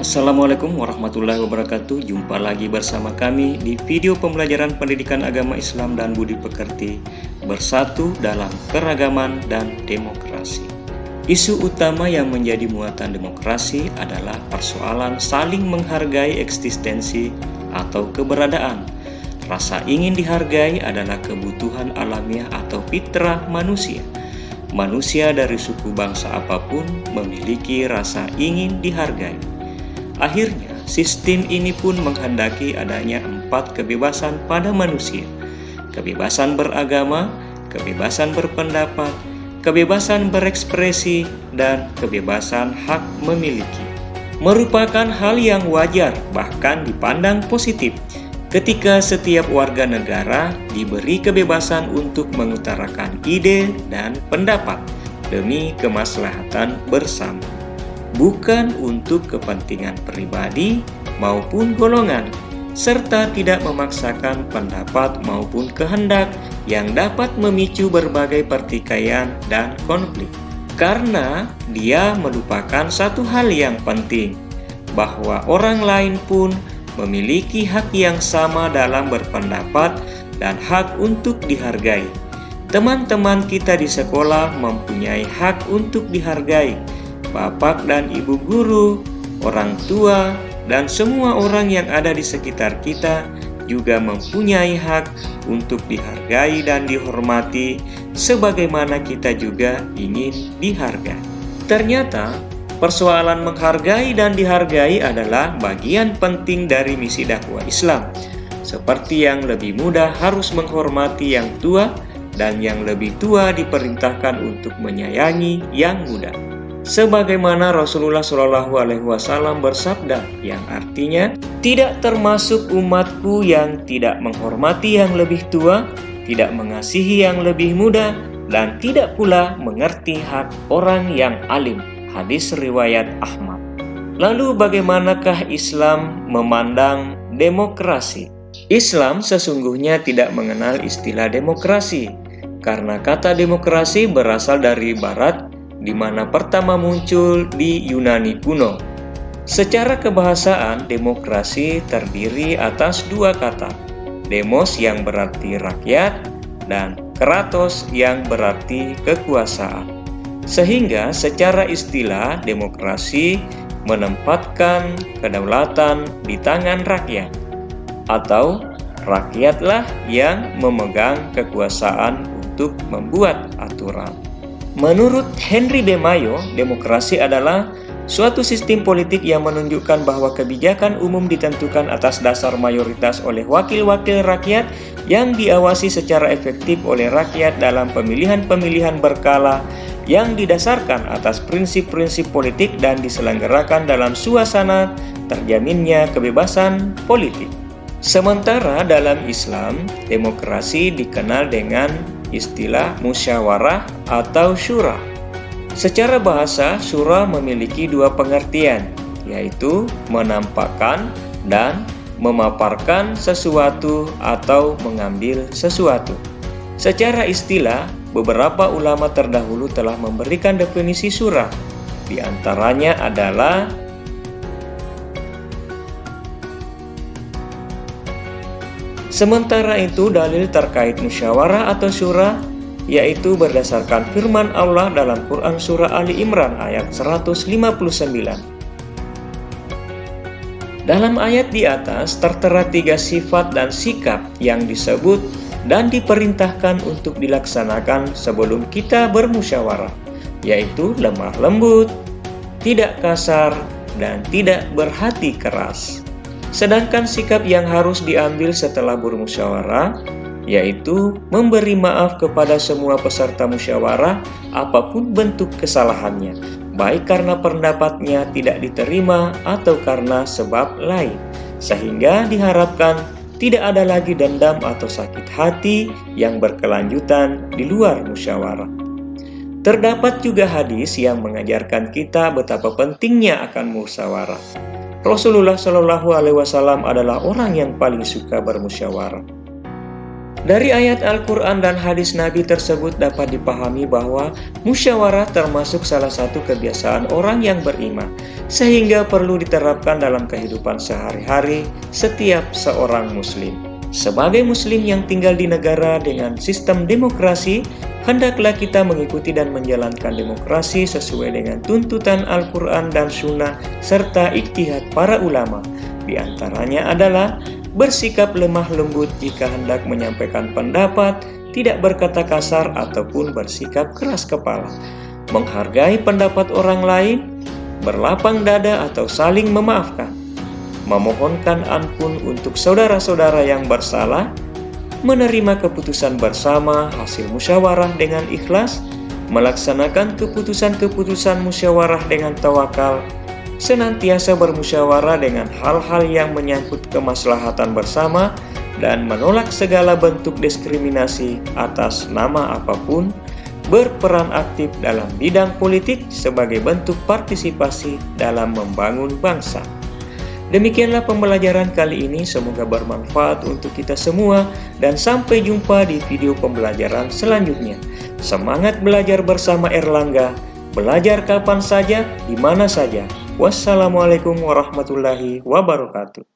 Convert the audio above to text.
Assalamualaikum warahmatullahi wabarakatuh. Jumpa lagi bersama kami di video pembelajaran pendidikan agama Islam dan budi pekerti, bersatu dalam keragaman dan demokrasi. Isu utama yang menjadi muatan demokrasi adalah persoalan saling menghargai eksistensi atau keberadaan. Rasa ingin dihargai adalah kebutuhan alamiah atau fitrah manusia. Manusia dari suku bangsa apapun memiliki rasa ingin dihargai. Akhirnya, sistem ini pun menghendaki adanya 4 kebebasan pada manusia: kebebasan beragama, kebebasan berpendapat, kebebasan berekspresi, dan kebebasan hak memiliki. Merupakan hal yang wajar, bahkan dipandang positif, ketika setiap warga negara diberi kebebasan untuk mengutarakan ide dan pendapat demi kemaslahatan bersama, bukan untuk kepentingan pribadi maupun golongan, serta tidak memaksakan pendapat maupun kehendak yang dapat memicu berbagai pertikaian dan konflik. Karena dia melupakan satu hal yang penting, bahwa orang lain pun memiliki hak yang sama dalam berpendapat dan hak untuk dihargai. Teman-teman kita di sekolah mempunyai hak untuk dihargai. Bapak dan ibu guru, orang tua, dan semua orang yang ada di sekitar kita juga mempunyai hak untuk dihargai dan dihormati sebagaimana kita juga ingin dihargai. Ternyata, persoalan menghargai dan dihargai adalah bagian penting dari misi dakwah Islam. Seperti yang lebih muda harus menghormati yang tua, dan yang lebih tua diperintahkan untuk menyayangi yang muda. Sebagaimana Rasulullah SAW bersabda, yang artinya, tidak termasuk umatku yang tidak menghormati yang lebih tua, tidak mengasihi yang lebih muda, dan tidak pula mengerti hak orang yang alim. Hadis riwayat Ahmad. Lalu bagaimanakah Islam memandang demokrasi? Islam sesungguhnya tidak mengenal istilah demokrasi, karena kata demokrasi berasal dari Barat, di mana pertama muncul di Yunani kuno. Secara kebahasaan, demokrasi terdiri atas 2 kata, demos yang berarti rakyat dan kratos yang berarti kekuasaan. Sehingga secara istilah, demokrasi menempatkan kedaulatan di tangan rakyat, atau rakyatlah yang memegang kekuasaan untuk membuat aturan. Menurut Henry B. Mayo, demokrasi adalah suatu sistem politik yang menunjukkan bahwa kebijakan umum ditentukan atas dasar mayoritas oleh wakil-wakil rakyat yang diawasi secara efektif oleh rakyat dalam pemilihan-pemilihan berkala yang didasarkan atas prinsip-prinsip politik dan diselenggarakan dalam suasana terjaminnya kebebasan politik. Sementara dalam Islam, demokrasi dikenal dengan istilah musyawarah atau syura. Secara bahasa, syura memiliki 2 pengertian, yaitu menampakkan dan memaparkan sesuatu atau mengambil sesuatu. Secara istilah, beberapa ulama terdahulu telah memberikan definisi syura. Di antaranya adalah sementara itu, dalil terkait musyawarah atau syura yaitu berdasarkan firman Allah dalam Quran Surah Ali Imran ayat 159. Dalam ayat di atas tertera 3 sifat dan sikap yang disebut dan diperintahkan untuk dilaksanakan sebelum kita bermusyawarah, yaitu lemah lembut, tidak kasar, dan tidak berhati keras. Sedangkan sikap yang harus diambil setelah bermusyawarah yaitu memberi maaf kepada semua peserta musyawarah apapun bentuk kesalahannya, baik karena pendapatnya tidak diterima atau karena sebab lain, sehingga diharapkan tidak ada lagi dendam atau sakit hati yang berkelanjutan di luar musyawarah. Terdapat juga hadis yang mengajarkan kita betapa pentingnya akan musyawarah. Rasulullah SAW adalah orang yang paling suka bermusyawarah. Dari ayat Al-Quran dan hadis Nabi tersebut dapat dipahami bahwa musyawarah termasuk salah satu kebiasaan orang yang beriman, sehingga perlu diterapkan dalam kehidupan sehari-hari setiap seorang muslim. Sebagai muslim yang tinggal di negara dengan sistem demokrasi, hendaklah kita mengikuti dan menjalankan demokrasi sesuai dengan tuntutan Al-Quran dan Sunnah serta ijtihad para ulama. Di antaranya adalah bersikap lemah lembut jika hendak menyampaikan pendapat, tidak berkata kasar ataupun bersikap keras kepala, menghargai pendapat orang lain, berlapang dada atau saling memaafkan, memohonkan ampun untuk saudara-saudara yang bersalah, menerima keputusan bersama hasil musyawarah dengan ikhlas, melaksanakan keputusan-keputusan musyawarah dengan tawakal, senantiasa bermusyawarah dengan hal-hal yang menyangkut kemaslahatan bersama, dan menolak segala bentuk diskriminasi atas nama apapun, berperan aktif dalam bidang politik sebagai bentuk partisipasi dalam membangun bangsa. Demikianlah pembelajaran kali ini, semoga bermanfaat untuk kita semua, dan sampai jumpa di video pembelajaran selanjutnya. Semangat belajar bersama Erlangga, belajar kapan saja, di mana saja. Wassalamualaikum warahmatullahi wabarakatuh.